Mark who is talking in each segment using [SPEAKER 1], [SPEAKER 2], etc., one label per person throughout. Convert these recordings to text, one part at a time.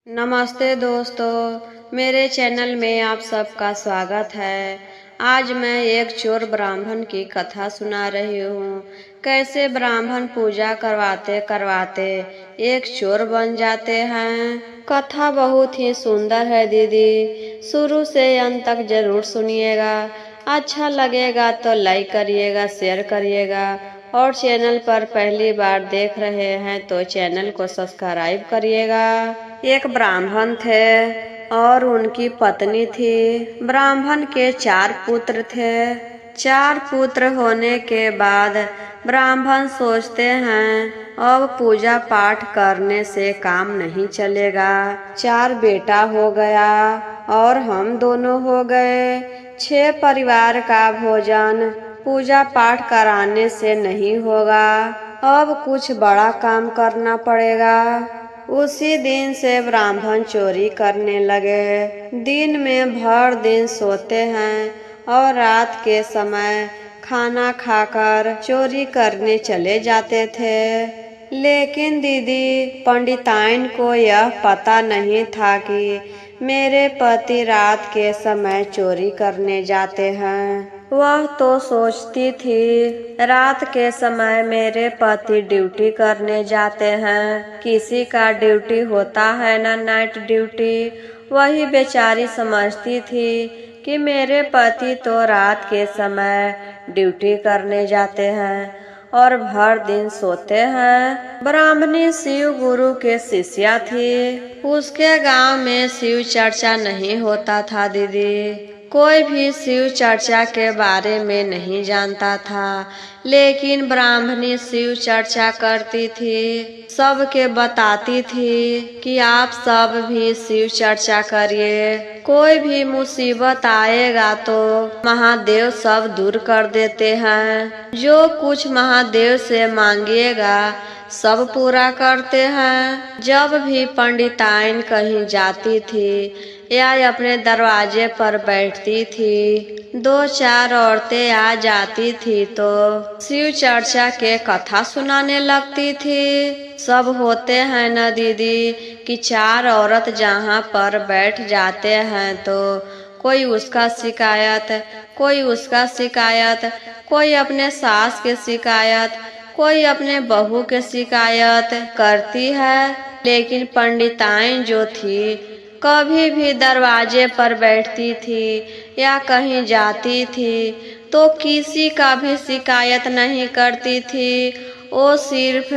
[SPEAKER 1] नमस्ते दोस्तों, मेरे चैनल में आप सबका स्वागत है। आज मैं एक चोर ब्राह्मण की कथा सुना रही हूँ। कैसे ब्राह्मण पूजा करवाते करवाते एक चोर बन जाते हैं। कथा बहुत ही सुंदर है दीदी, शुरू से अंत तक जरूर सुनिएगा। अच्छा लगेगा तो लाइक करिएगा, शेयर करिएगा और चैनल पर पहली बार देख रहे हैं तो चैनल को सब्सक्राइब करिएगा। एक ब्राह्मण थे और उनकी पत्नी थी। ब्राह्मण के 4 पुत्र थे। 4 पुत्र होने के बाद ब्राह्मण सोचते हैं अब पूजा पाठ करने से काम नहीं चलेगा। 4 बेटा हो गया और हम दोनों हो गए। 6 परिवार का भोजन पूजा पाठ कराने से नहीं होगा, अब कुछ बड़ा काम करना पड़ेगा। उसी दिन से ब्राह्मण चोरी करने लगे। दिन में भर दिन सोते हैं और रात के समय खाना खाकर चोरी करने चले जाते थे। लेकिन दीदी, पंडिताइन को यह पता नहीं था कि मेरे पति रात के समय चोरी करने जाते हैं। वह तो सोचती थी रात के समय मेरे पति ड्यूटी करने जाते हैं। किसी का ड्यूटी होता है ना नाइट ड्यूटी। वही बेचारी समझती थी कि मेरे पति तो रात के समय ड्यूटी करने जाते हैं और भर दिन सोते हैं। ब्राह्मणी शिव गुरु के शिष्या थी। उसके गांव में शिव चर्चा नहीं होता था दीदी। कोई भी शिव चर्चा के बारे में नहीं जानता था, लेकिन ब्राह्मणी शिव चर्चा करती थी। सबके बताती थी कि आप सब भी शिव चर्चा करिए। कोई भी मुसीबत आएगा तो महादेव सब दूर कर देते हैं। जो कुछ महादेव से मांगिएगा सब पूरा करते हैं। जब भी पंडिताइन कहीं जाती थी या अपने दरवाजे पर बैठती थी, 2-4 औरतें आ जाती थी तो शिव चर्चा के कथा सुनाने लगती थी। सब होते हैं न दीदी कि 4 औरत जहाँ पर बैठ जाते हैं तो कोई उसका शिकायत, कोई उसका शिकायत, कोई अपने सास के शिकायत, कोई अपने बहू के शिकायत करती है। लेकिन पंडिताइन जो थी कभी भी दरवाजे पर बैठती थी या कहीं जाती थी तो किसी का भी शिकायत नहीं करती थी। वो सिर्फ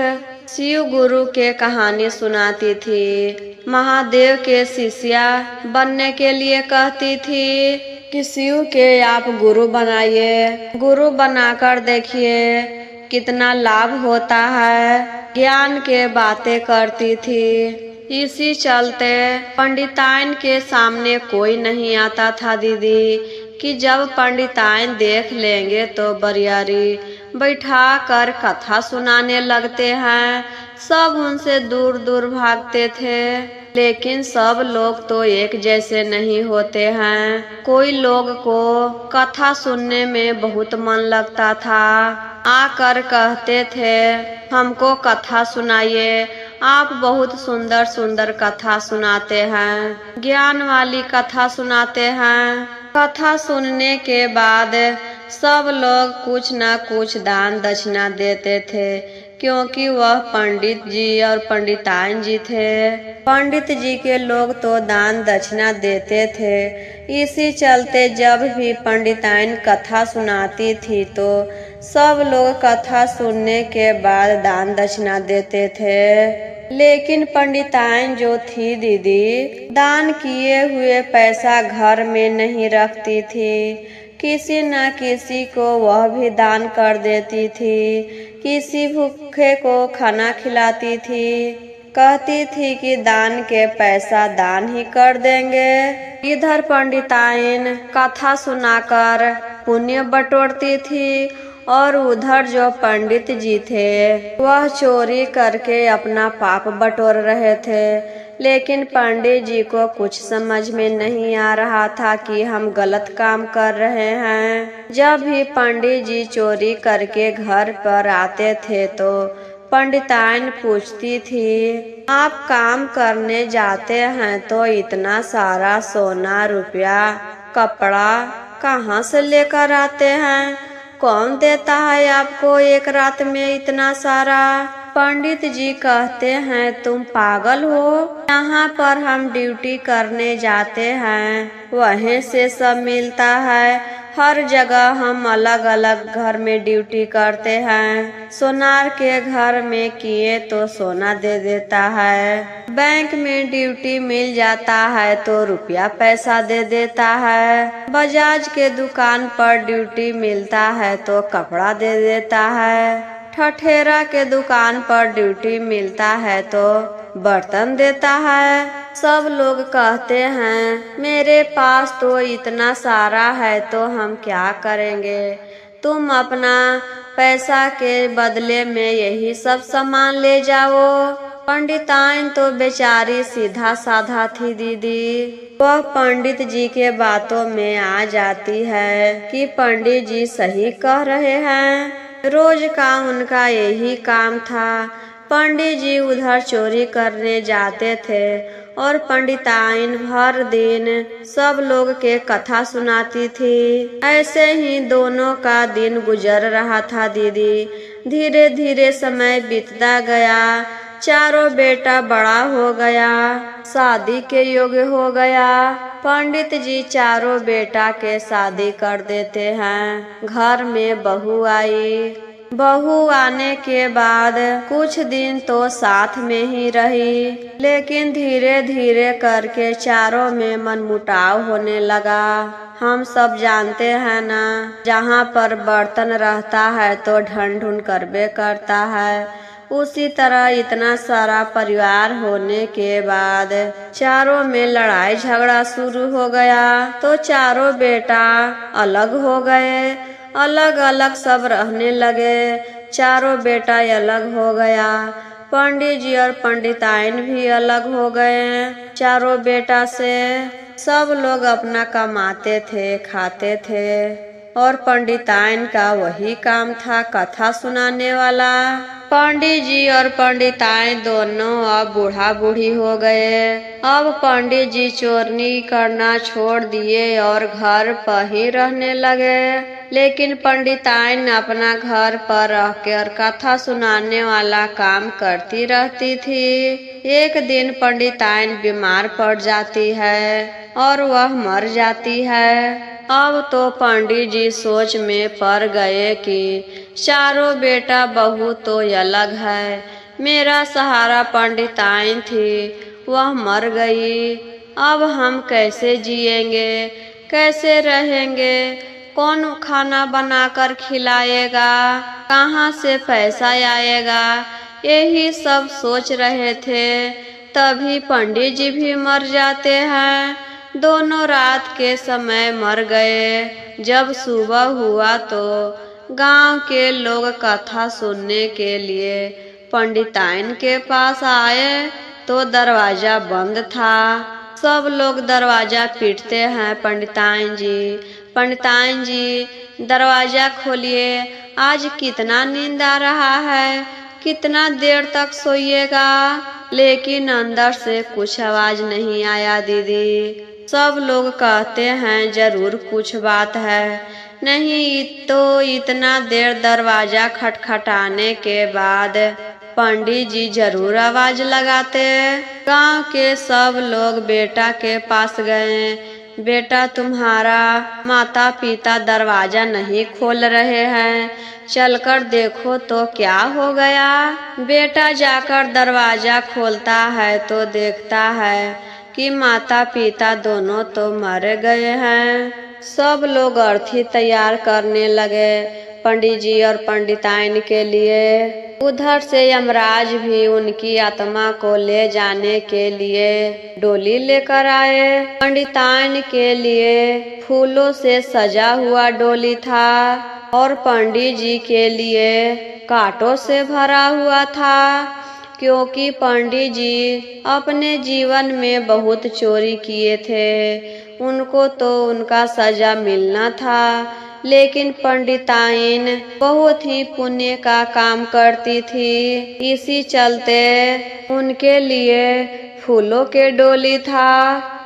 [SPEAKER 1] शिव गुरु के कहानी सुनाती थी। महादेव के शिष्या बनने के लिए कहती थी कि शिव के आप गुरु बनाइए, गुरु बनाकर देखिए कितना लाभ होता है। ज्ञान के बातें करती थी। इसी चलते पंडिताइन के सामने कोई नहीं आता था दीदी कि जब पंडिताइन देख लेंगे तो बरियारी बैठा कर कथा सुनाने लगते हैं। सब उनसे दूर दूर भागते थे। लेकिन सब लोग तो एक जैसे नहीं होते हैं। कोई लोग को कथा सुनने में बहुत मन लगता था। आकर कहते थे हमको कथा सुनाइए, आप बहुत सुंदर सुंदर कथा सुनाते हैं, ज्ञान वाली कथा सुनाते हैं। कथा सुनने के बाद सब लोग कुछ न कुछ दान दक्षिणा देते थे, क्योंकि वह पंडित जी और पंडिताइन जी थे। पंडित जी के लोग तो दान दक्षिणा देते थे। इसी चलते जब भी पंडिताइन कथा सुनाती थी तो सब लोग कथा सुनने के बाद दान दक्षिणा देते थे। लेकिन पंडिताइन जो थी दीदी, दान किए हुए पैसा घर में नहीं रखती थी। किसी न किसी को वह भी दान कर देती थी। किसी भूखे को खाना खिलाती थी। कहती थी कि दान के पैसा दान ही कर देंगे। इधर पंडिताइन कथा सुनाकर पुण्य बटोरती थी और उधर जो पंडित जी थे वह चोरी करके अपना पाप बटोर रहे थे। लेकिन पंडित जी को कुछ समझ में नहीं आ रहा था कि हम गलत काम कर रहे हैं। जब भी पंडित जी चोरी करके घर पर आते थे तो पंडिताइन पूछती थी, आप काम करने जाते हैं तो इतना सारा सोना रुपया कपड़ा कहाँ से लेकर आते हैं? कौन देता है आपको एक रात में इतना सारा? पंडित जी कहते हैं, तुम पागल हो? यहाँ पर हम ड्यूटी करने जाते हैं, वहीं से सब मिलता है। हर जगह हम अलग अलग घर में ड्यूटी करते हैं। सोनार के घर में किए तो सोना दे देता है, बैंक में ड्यूटी मिल जाता है तो रुपया पैसा दे देता है, बजाज के दुकान पर ड्यूटी मिलता है तो कपड़ा दे देता है, ठठेरा के दुकान पर ड्यूटी मिलता है तो बर्तन देता है। सब लोग कहते हैं, मेरे पास तो इतना सारा है तो हम क्या करेंगे? तुम अपना पैसा के बदले में यही सब सामान ले जाओ। पंडिताइन तो बेचारी सीधा साधा थी दीदी। वह पंडित जी के बातों में आ जाती है कि पंडित जी सही कह रहे हैं। रोज का उनका यही काम था। पंडित जी उधर चोरी करने जाते थे और पंडिताइन हर दिन सब लोग के कथा सुनाती थी। ऐसे ही दोनों का दिन गुजर रहा था दीदी। धीरे धीरे समय बीतता गया। चारों बेटा बड़ा हो गया, शादी के योग्य हो गया। पंडित जी चारों बेटा के शादी कर देते हैं। घर में बहू आई। बहू आने के बाद कुछ दिन तो साथ में ही रही, लेकिन धीरे धीरे करके चारों में मनमुटाव होने लगा। हम सब जानते हैं ना, जहाँ पर बर्तन रहता है तो ढन ढूंढ करबे करता है। उसी तरह इतना सारा परिवार होने के बाद चारों में लड़ाई झगड़ा शुरू हो गया तो चारों बेटा अलग हो गए। अलग अलग सब रहने लगे। चारों बेटा अलग हो गया। पंडित जी और पंडिताइन भी अलग हो गए चारों बेटा से। सब लोग अपना कमाते थे, खाते थे और पंडिताइन का वही काम था, कथा सुनाने वाला। पंडित जी और पंडिताइन दोनों अब बूढ़ा बूढ़ी हो गए। अब पंडित जी चोरनी करना छोड़ दिए और घर पर ही रहने लगे, लेकिन पंडिताइन अपना घर पर रहकर कथा सुनाने वाला काम करती रहती थी। एक दिन पंडिताइन बीमार पड़ जाती है और वह मर जाती है। अब तो पंडित जी सोच में पड़ गए कि चारों बेटा बहू तो अलग है। मेरा सहारा पंडिताइन थी, वह मर गई। अब हम कैसे जिएंगे, कैसे रहेंगे? कौन खाना बनाकर खिलाएगा? कहाँ से पैसा आएगा? यही सब सोच रहे थे। तभी पंडित जी भी मर जाते हैं। दोनों रात के समय मर गए। जब सुबह हुआ तो गांव के लोग कथा सुनने के लिए पंडिताइन के पास आए तो दरवाजा बंद था। सब लोग दरवाजा पीटते हैं, पंडिताइन जी दरवाजा खोलिए, आज कितना नींद आ रहा है, कितना देर तक सोइएगा? लेकिन अंदर से कुछ आवाज नहीं आया दीदी। सब लोग कहते हैं जरूर कुछ बात है, नहीं तो इतना देर दरवाजा खटखटाने के बाद पंडित जी जरूर आवाज लगाते। गांव के सब लोग बेटा के पास गए। बेटा, तुम्हारा माता पिता दरवाजा नहीं खोल रहे हैं, चलकर देखो तो क्या हो गया। बेटा जाकर दरवाजा खोलता है तो देखता है कि माता पिता दोनों तो मर गए हैं। सब लोग अर्थी तैयार करने लगे पंडित जी और पंडिताइन के लिए। उधर से यमराज भी उनकी आत्मा को ले जाने के लिए डोली लेकर आए। पंडिताइन के लिए फूलों से सजा हुआ डोली था और पंडित जी के लिए कांटों से भरा हुआ था, क्योंकि पंडित जी अपने जीवन में बहुत चोरी किए थे। उनको तो उनका सजा मिलना था, लेकिन पंडिताइन बहुत ही पुण्य का काम करती थी। इसी चलते उनके लिए फूलों के डोली था।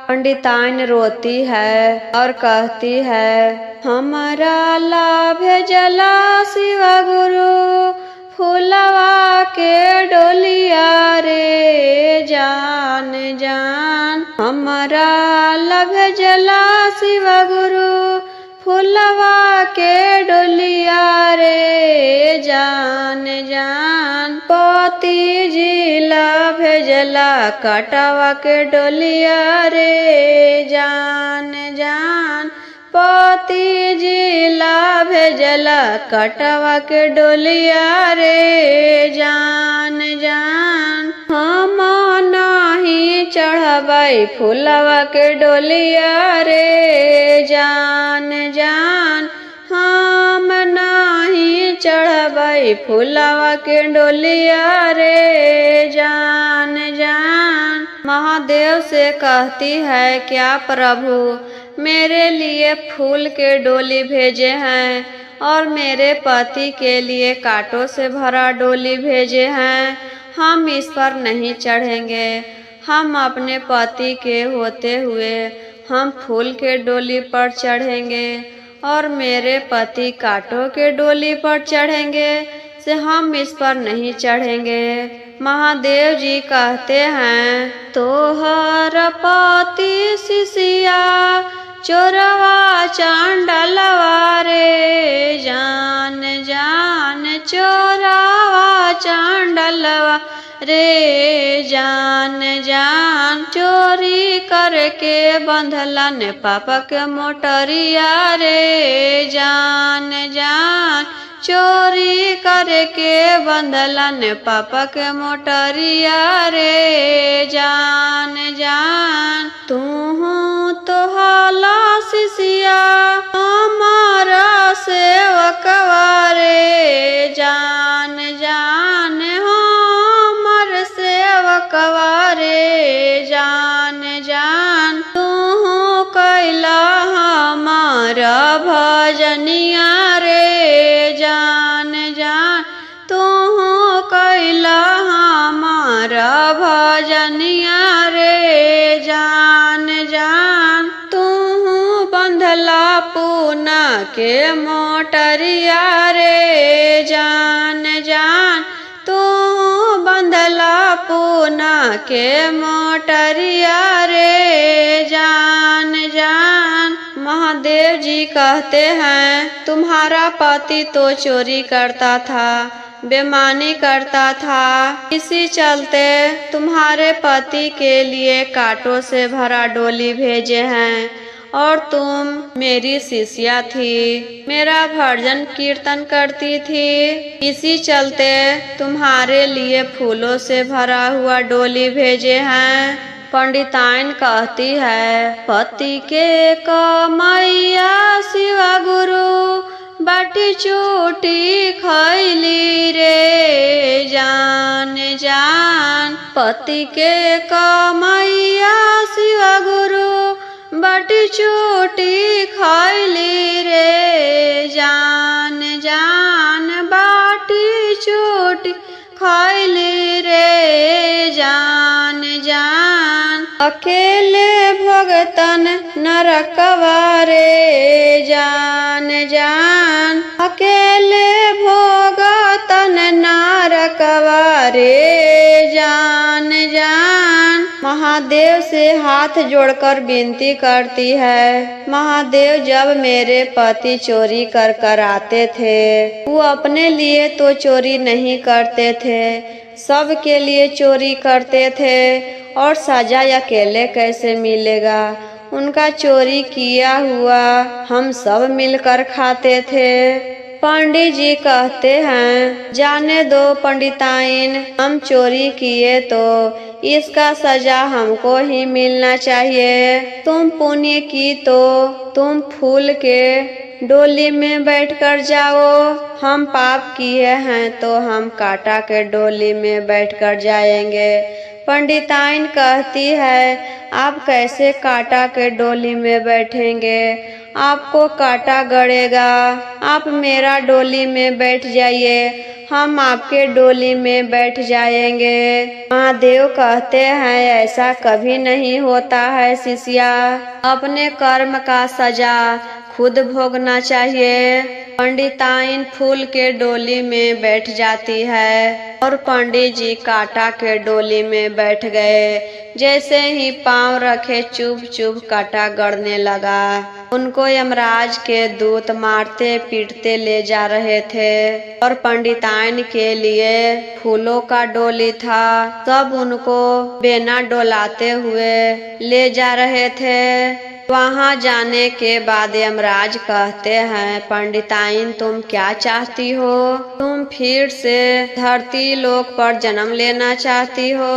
[SPEAKER 1] पंडिताइन रोती है और कहती है, हमारा लाभ जला शिव गुरु फूलवा के डोलिया रे जान जान। हमारा लाभ जला शिव गुरु फूलवा के डोलिया रे जान जान। पति जिला भेजला कटावा के डोलिया रे जान जान। पति जिला भेजला कटावा के डोलिया रे जान जान। हम नाही चढ़ाबाई फूलवा के डोलिया रे जान जान। हम नाही चढ़ाबाई फूलवा के डोलिया रे जान जान। महादेव से कहती है, क्या प्रभु मेरे लिए फूल के डोली भेजे हैं और मेरे पति के लिए कांटों से भरा डोली भेजे हैं। हम इस पर नहीं चढ़ेंगे। हम अपने पति के होते हुए हम फूल के डोली पर चढ़ेंगे और मेरे पति कांटों के डोली पर चढ़ेंगे से हम इस पर नहीं चढ़ेंगे। महादेव जी कहते हैं, तोहर पति शिष्या चोरवा चांडलवा रे जान जान। चोरवा चांडलवा रे जान जान। चोरी करके बंधलन पापा के मोटरिया रे जान जान। चोरी करके बंधलन पापा के मोटरिया रे जान जान। तू तो हाला शिष्या हमारा सेवकवा रे जान जान। हमर सेवकवा रे जान जान। तू कैला हमारा भजनिया रे जान जान। तू कैला हमारा भजनिया रे जान जान। तू बंधला पूना के मोटरिया रे जान जान। तू बंधला पूना के मोटरिया रे जान जान। महादेव जी कहते हैं, तुम्हारा पति तो चोरी करता था, बेईमानी करता था। इसी चलते तुम्हारे पति के लिए कांटों से भरा डोली भेजे हैं और तुम मेरी शिष्या थी, मेरा भजन कीर्तन करती थी। इसी चलते तुम्हारे लिए फूलों से भरा हुआ डोली भेजे हैं। पंडिताइन कहती है, पति के कमैया शिव गुरु बाटी चोटी खैली रे जान जान। पति के कमैया शिव गुरु बाटी चोटी खैली रे जान जान। बाटी चोटी खैली रे जान जान। अकेले भगतन नरकवा रे जान जान। अकेले भगतन नरकवा रे जान जान। महादेव से हाथ जोड़कर विनती करती है, महादेव जब मेरे पति चोरी कर कर आते थे, वो अपने लिए तो चोरी नहीं करते थे, सबके लिए चोरी करते थे और सजा अकेले कैसे मिलेगा। उनका चोरी किया हुआ हम सब मिलकर खाते थे। पंडित जी कहते हैं, जाने दो पंडिताइन, हम चोरी किए तो इसका सजा हमको ही मिलना चाहिए। तुम पुण्य की तो तुम फूल के डोली में बैठकर जाओ, हम पाप किए हैं तो हम कांटा के डोली में बैठकर जाएंगे। पंडिताइन कहती है, आप कैसे कांटा के डोली में बैठेंगे, आपको कांटा गड़ेगा। आप मेरा डोली में बैठ जाइए, हम आपके डोली में बैठ जाएंगे। महादेव कहते हैं ऐसा कभी नहीं होता है शिष्या, अपने कर्म का सजा खुद भोगना चाहिए। पंडिताइन फूल के डोली में बैठ जाती है और पंडित जी कांटा के डोली में बैठ गए। जैसे ही पांव रखे चुभ चुभ कांटा गड़ने लगा। उनको यमराज के दूत मारते पीटते ले जा रहे थे और पंडिताइन के लिए फूलों का डोली था। सब उनको बेना डोलाते हुए ले जा रहे थे। वहां जाने के बाद यमराज कहते हैं पंडिताइन तुम क्या चाहती हो? तुम फिर से धरती लोक पर जन्म लेना चाहती हो?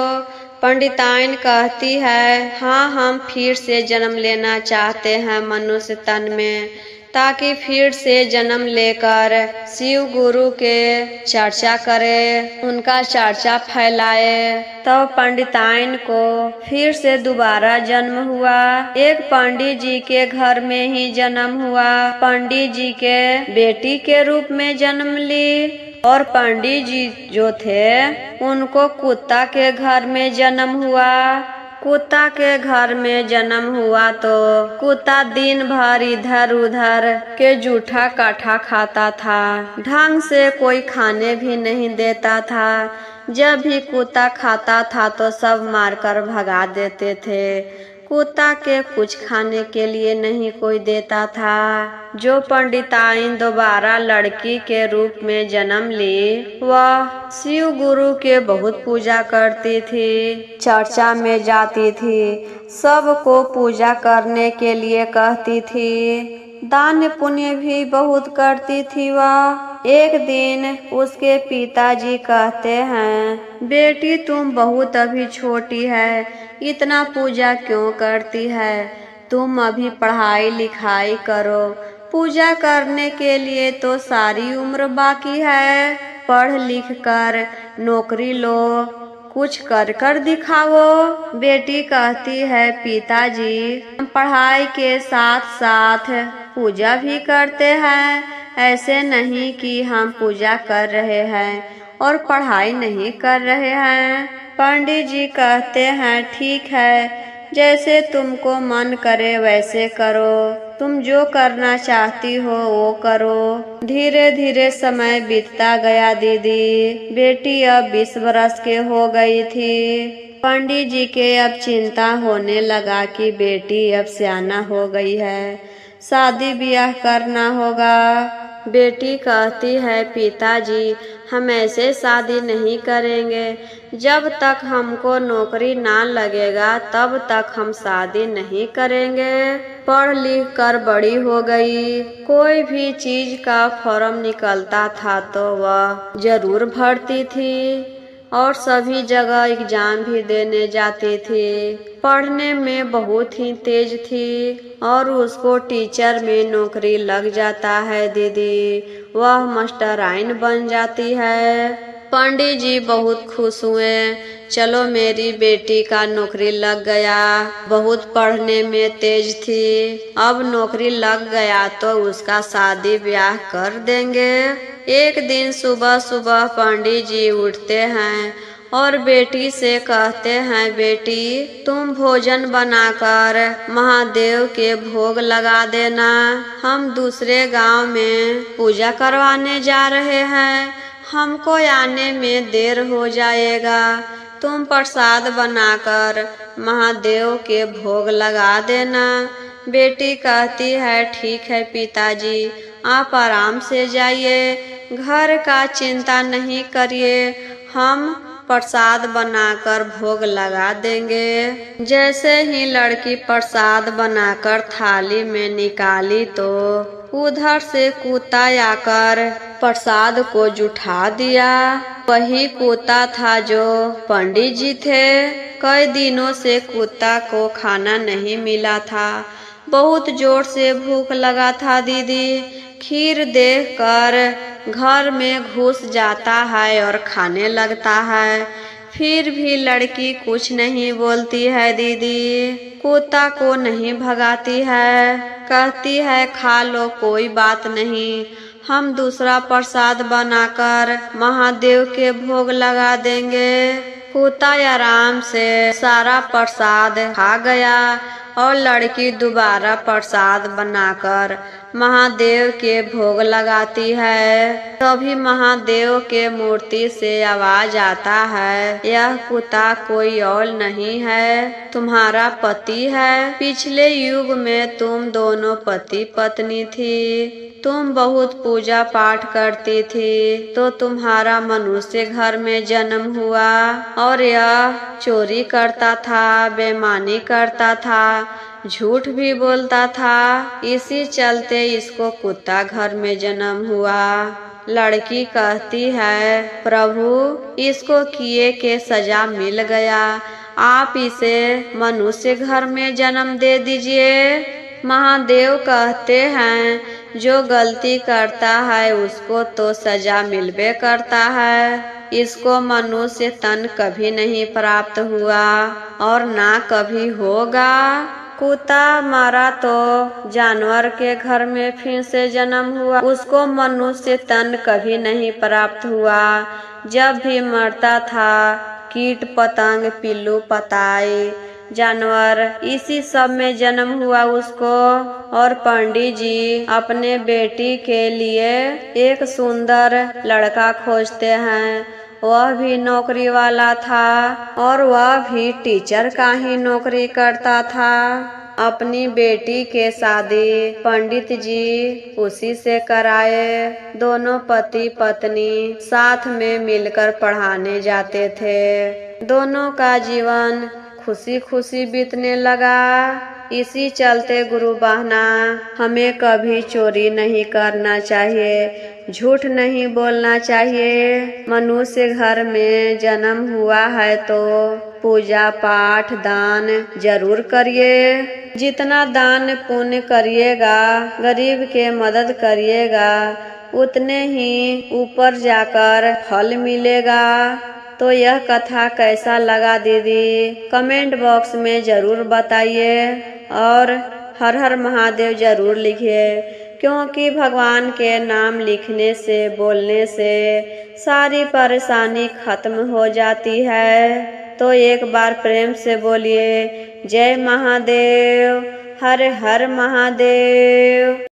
[SPEAKER 1] पंडिताइन कहती है हाँ, हम फिर से जन्म लेना चाहते हैं मनुष्य तन में, ताकि फिर से जन्म लेकर शिव गुरु के चर्चा करे, उनका चर्चा फैलाए। तो पंडिताइन को फिर से दोबारा जन्म हुआ। एक पंडित जी के घर में ही जन्म हुआ। पंडित जी के बेटी के रूप में जन्म ली और पंडित जी जो थे उनको कुत्ता के घर में जन्म हुआ। कुत्ता के घर में जन्म हुआ तो कुत्ता दिन भर इधर उधर के जूठा काठा खाता था, ढंग से कोई खाने भी नहीं देता था। जब भी कुत्ता खाता था तो सब मारकर भगा देते थे। कुत्ता के कुछ खाने के लिए नहीं कोई देता था। जो पंडिताइन दोबारा लड़की के रूप में जन्म ली, वह शिव गुरु के बहुत पूजा करती थी, चर्चा में जाती थी, सबको पूजा करने के लिए कहती थी, दान पुण्य भी बहुत करती थी वह। एक दिन उसके पिताजी कहते हैं बेटी तुम बहुत अभी छोटी है, इतना पूजा क्यों करती है? तुम अभी पढ़ाई लिखाई करो, पूजा करने के लिए तो सारी उम्र बाकी है। पढ़ लिख कर नौकरी लो, कुछ कर कर दिखाओ। बेटी कहती है पिताजी हम पढ़ाई के साथ साथ पूजा भी करते हैं, ऐसे नहीं कि हम पूजा कर रहे हैं और पढ़ाई नहीं कर रहे हैं। पंडित जी कहते हैं ठीक है, जैसे तुमको मन करे वैसे करो, तुम जो करना चाहती हो वो करो। धीरे धीरे समय बीतता गया दीदी। बेटी अब 20 बरस के हो गई थी। पंडित जी के अब चिंता होने लगा कि बेटी अब सियाना हो गई है, शादी ब्याह करना होगा। बेटी कहती है पिताजी हम ऐसे शादी नहीं करेंगे, जब तक हमको नौकरी ना लगेगा तब तक हम शादी नहीं करेंगे। पढ़ लिख कर बड़ी हो गई, कोई भी चीज का फॉर्म निकलता था तो वह जरूर भरती थी और सभी जगह एग्जाम भी देने जाती थी। पढ़ने में बहुत ही तेज थी और उसको टीचर में नौकरी लग जाता है दीदी, वह मास्टराइन बन जाती है। पंडित जी बहुत खुश हुए, चलो मेरी बेटी का नौकरी लग गया। बहुत पढ़ने में तेज थी, अब नौकरी लग गया तो उसका शादी ब्याह कर देंगे। एक दिन सुबह सुबह पंडित जी उठते हैं और बेटी से कहते हैं बेटी तुम भोजन बनाकर महादेव के भोग लगा देना, हम दूसरे गांव में पूजा करवाने जा रहे हैं, हमको आने में देर हो जाएगा, तुम प्रसाद बनाकर महादेव के भोग लगा देना। बेटी कहती है ठीक है पिताजी, आप आराम से जाइए, घर का चिंता नहीं करिए, हम प्रसाद बनाकर भोग लगा देंगे। जैसे ही लड़की प्रसाद बनाकर थाली में निकाली तो उधर से कुत्ता आकर प्रसाद को जुठा दिया। वही कुत्ता था जो पंडित जी थे। कई दिनों से कुत्ता को खाना नहीं मिला था, बहुत जोर से भूख लगा था दीदी। खीर देखकर घर में घुस जाता है और खाने लगता है। फिर भी लड़की कुछ नहीं बोलती है दीदी। कुत्ता को नहीं भगाती है, कहती है खा लो कोई बात नहीं, हम दूसरा प्रसाद बनाकर महादेव के भोग लगा देंगे। कुत्ता आराम से सारा प्रसाद खा गया और लड़की दोबारा प्रसाद बनाकर महादेव के भोग लगाती है। तभी महादेव के मूर्ति से आवाज आता है, यह कुत्ता कोई और नहीं है, तुम्हारा पति है। पिछले युग में तुम दोनों पति पत्नी थी, तुम बहुत पूजा पाठ करती थी, तो तुम्हारा मनुष्य घर में जन्म हुआ और यह चोरी करता था, बेईमानी करता था, झूठ भी बोलता था, इसी चलते इसको कुत्ता घर में जन्म हुआ। लड़की कहती है, प्रभु इसको किए के सजा मिल गया, आप इसे मनुष्य घर में जन्म दे दीजिए। महादेव कहते हैं, जो गलती करता है उसको तो सजा मिलबे करता है, इसको मनुष्य तन कभी नहीं प्राप्त हुआ और ना कभी होगा। कुत्ता मरा तो जानवर के घर में फिर से जन्म हुआ, उसको मनुष्य तन कभी नहीं प्राप्त हुआ। जब भी मरता था कीट पतंग पिल्लू पताई जानवर इसी सब में जन्म हुआ उसको। और पंडित जी अपने बेटी के लिए एक सुंदर लड़का खोजते हैं, वह भी नौकरी वाला था और वह भी टीचर का ही नौकरी करता था। अपनी बेटी के शादी पंडित जी उसी से कराए। दोनों पति पत्नी साथ में मिलकर पढ़ाने जाते थे। दोनों का जीवन खुशी खुशी बीतने लगा। इसी चलते गुरु बहना, हमें कभी चोरी नहीं करना चाहिए, झूठ नहीं बोलना चाहिए। मनुष्य घर में जन्म हुआ है तो पूजा पाठ दान जरूर करिए। जितना दान पुण्य करिएगा, गरीब के मदद करिएगा, उतने ही ऊपर जाकर फल मिलेगा। तो यह कथा कैसा लगा दीदी, कमेंट बॉक्स में जरूर बताइए और हर हर महादेव जरूर लिखिए, क्योंकि भगवान के नाम लिखने से बोलने से सारी परेशानी खत्म हो जाती है। तो एक बार प्रेम से बोलिए, जय महादेव, हर हर महादेव।